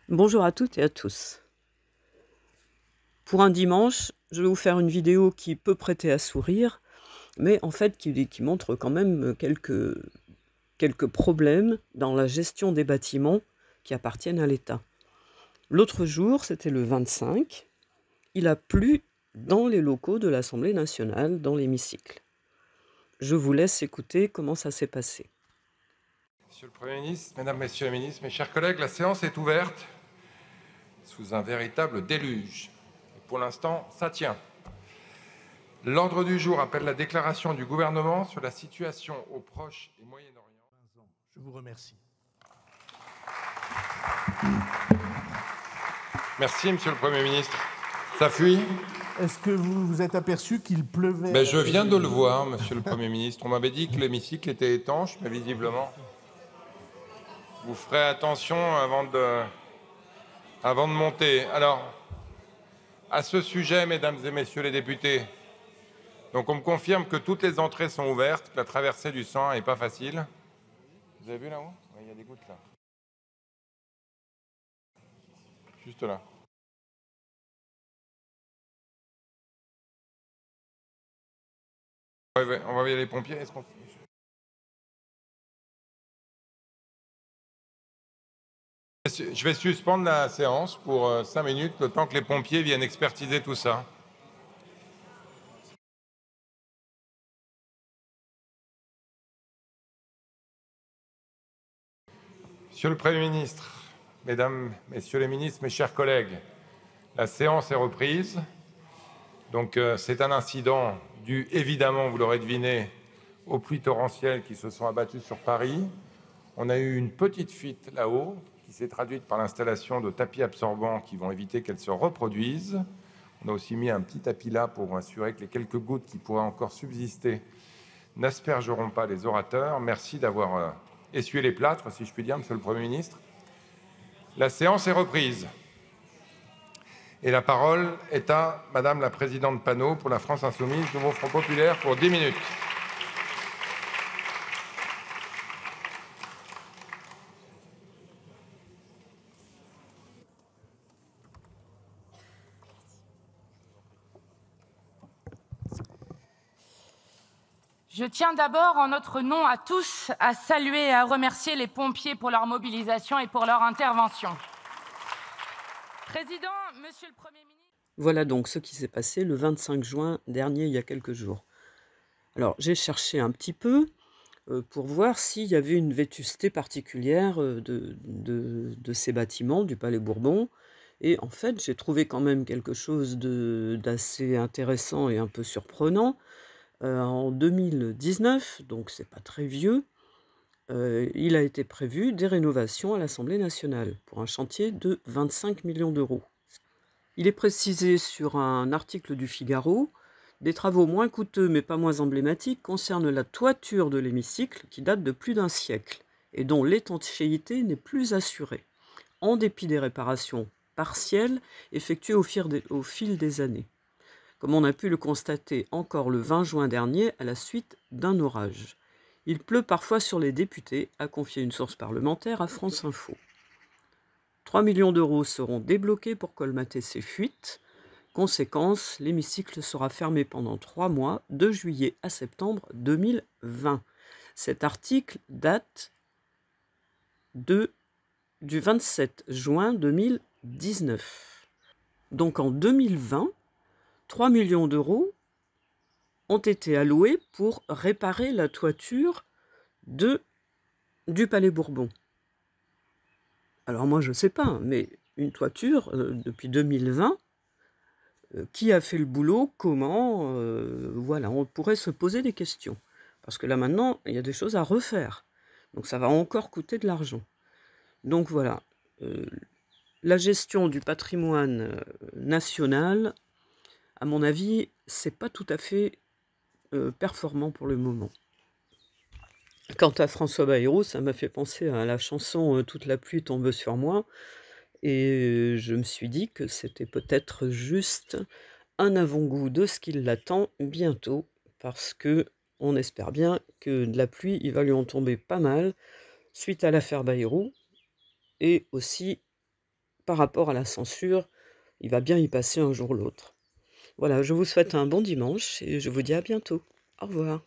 Bonjour à toutes et à tous. Pour un dimanche, je vais vous faire une vidéo qui peut prêter à sourire, mais en fait qui montre quand même quelques problèmes dans la gestion des bâtiments qui appartiennent à l'État. L'autre jour, c'était le 25, il a plu dans les locaux de l'Assemblée nationale, dans l'hémicycle. Je vous laisse écouter comment ça s'est passé. Monsieur le Premier ministre, Mesdames, Messieurs les ministres, mes chers collègues, la séance est ouverte sous un véritable déluge. Et pour l'instant, ça tient. L'ordre du jour appelle la déclaration du gouvernement sur la situation au Proche et Moyen-Orient. Je vous remercie. Merci, Monsieur le Premier ministre. Ça fuit? Est-ce que vous vous êtes aperçu qu'il pleuvait? Je viens de le voir, Monsieur le Premier ministre. On m'avait dit que l'hémicycle était étanche, mais visiblement, vous ferez attention avant de monter. Alors, à ce sujet, Mesdames et Messieurs les députés, donc on me confirme que toutes les entrées sont ouvertes, que la traversée du sang n'est pas facile. Vous avez vu là-haut? Oui, il y a des gouttes là. Juste là. On va envoyer les pompiers. Je vais suspendre la séance pour 5 minutes, le temps que les pompiers viennent expertiser tout ça. Monsieur le Premier ministre, Mesdames, Messieurs les ministres, mes chers collègues, la séance est reprise. Donc c'est un incident dû évidemment, vous l'aurez deviné, aux pluies torrentielles qui se sont abattues sur Paris. On a eu une petite fuite là-haut qui s'est traduite par l'installation de tapis absorbants qui vont éviter qu'elle se reproduise. On a aussi mis un petit tapis là pour assurer que les quelques gouttes qui pourraient encore subsister n'aspergeront pas les orateurs. Merci d'avoir essuyé les plâtres, si je puis dire, Monsieur le Premier ministre. La séance est reprise. Et la parole est à Madame la Présidente Panot pour la France Insoumise, Nouveau Front Populaire, pour 10 minutes. Je tiens d'abord, en notre nom à tous, à saluer et à remercier les pompiers pour leur mobilisation et pour leur intervention. Président, Monsieur le Premier ministre... Voilà donc ce qui s'est passé le 25 juin dernier, il y a quelques jours. Alors, j'ai cherché un petit peu pour voir s'il y avait une vétusté particulière de ces bâtiments du Palais Bourbon. Et en fait, j'ai trouvé quand même quelque chose d'assez intéressant et un peu surprenant. En 2019, donc c'est pas très vieux, il a été prévu des rénovations à l'Assemblée nationale pour un chantier de 25 millions d'euros. Il est précisé sur un article du Figaro: des travaux moins coûteux mais pas moins emblématiques concernent la toiture de l'hémicycle qui date de plus d'un siècle et dont l'étanchéité n'est plus assurée, en dépit des réparations partielles effectuées au fil des années, comme on a pu le constater encore le 20 juin dernier à la suite d'un orage. Il pleut parfois sur les députés, a confié une source parlementaire à France Info. 3 millions d'euros seront débloqués pour colmater ces fuites. Conséquence, l'hémicycle sera fermé pendant 3 mois, de juillet à septembre 2020. Cet article date du 27 juin 2019. Donc en 2020, 3 millions d'euros ont été alloués pour réparer la toiture du Palais Bourbon. Alors moi je ne sais pas, mais une toiture depuis 2020, qui a fait le boulot, comment, voilà, on pourrait se poser des questions. Parce que là maintenant, il y a des choses à refaire. Donc ça va encore coûter de l'argent. Donc voilà, la gestion du patrimoine national, à mon avis, c'est pas tout à fait performant pour le moment. Quant à François Bayrou, ça m'a fait penser à la chanson Toute la pluie tombe sur moi, et je me suis dit que c'était peut-être juste un avant-goût de ce qui l'attend bientôt, parce que on espère bien que de la pluie, il va lui en tomber pas mal, suite à l'affaire Bayrou, et aussi par rapport à la censure, il va bien y passer un jour ou l'autre. Voilà, je vous souhaite un bon dimanche et je vous dis à bientôt. Au revoir.